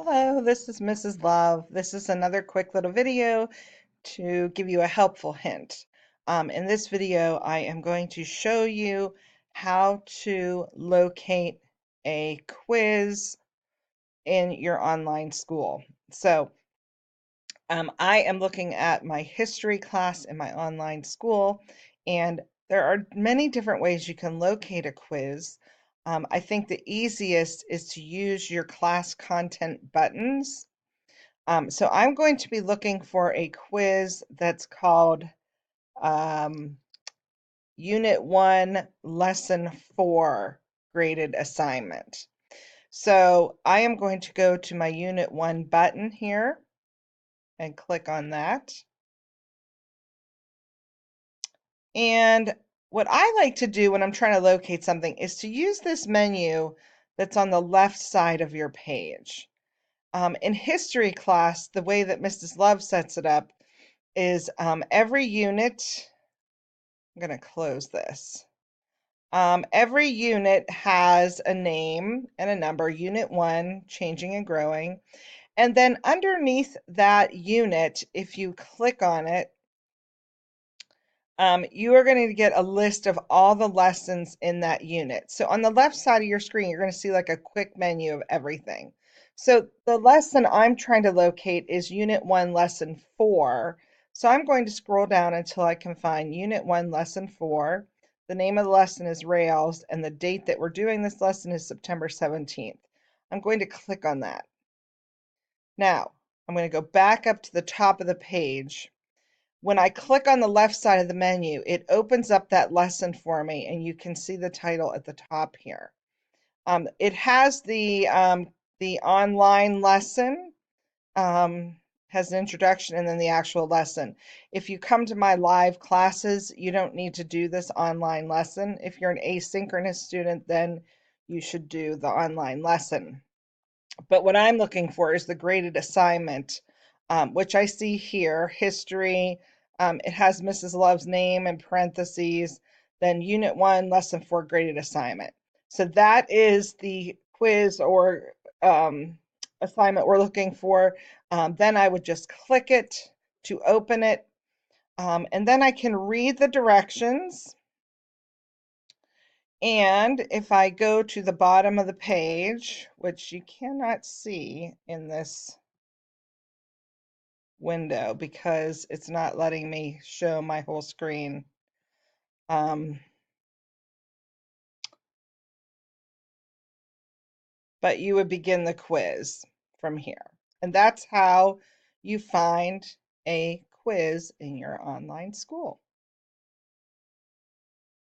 Hello, this is Mrs. Love. This is another quick little video to give you a helpful hint. In this video, I am going to show you how to locate a quiz in your online school. So I am looking at my history class in my online school, and there are many different ways you can locate a quiz. I think the easiest is to use your class content buttons. So I'm going to be looking for a quiz that's called um, Unit 1, Lesson 4, Graded Assignment. So I am going to go to my Unit 1 button here and click on that. And what I like to do when I'm trying to locate something is to use this menu that's on the left side of your page. In history class, the way that Mrs. Love sets it up is every unit, I'm going to close this. Every unit has a name and a number, Unit 1, Changing and Growing. And then underneath that unit, if you click on it, you are going to get a list of all the lessons in that unit. So on the left side of your screen, you're going to see like a quick menu of everything. So the lesson I'm trying to locate is Unit 1, Lesson 4. So I'm going to scroll down until I can find Unit 1, Lesson 4. The name of the lesson is Rails, and the date that we're doing this lesson is September 17th. I'm going to click on that. Now, I'm going to go back up to the top of the page. When I click on the left side of the menu, it opens up that lesson for me, and you can see the title at the top here. It has the online lesson, has an introduction, and then the actual lesson. If you come to my live classes, you don't need to do this online lesson. If you're an asynchronous student, then you should do the online lesson. But what I'm looking for is the graded assignment, which I see here, history. It has Mrs. Love's name in parentheses, then Unit 1, Lesson 4, graded assignment. So that is the quiz or assignment we're looking for. Then I would just click it to open it. And then I can read the directions. And if I go to the bottom of the page, which you cannot see in this window because it's not letting me show my whole screen. But you would begin the quiz from here. And that's how you find a quiz in your online school.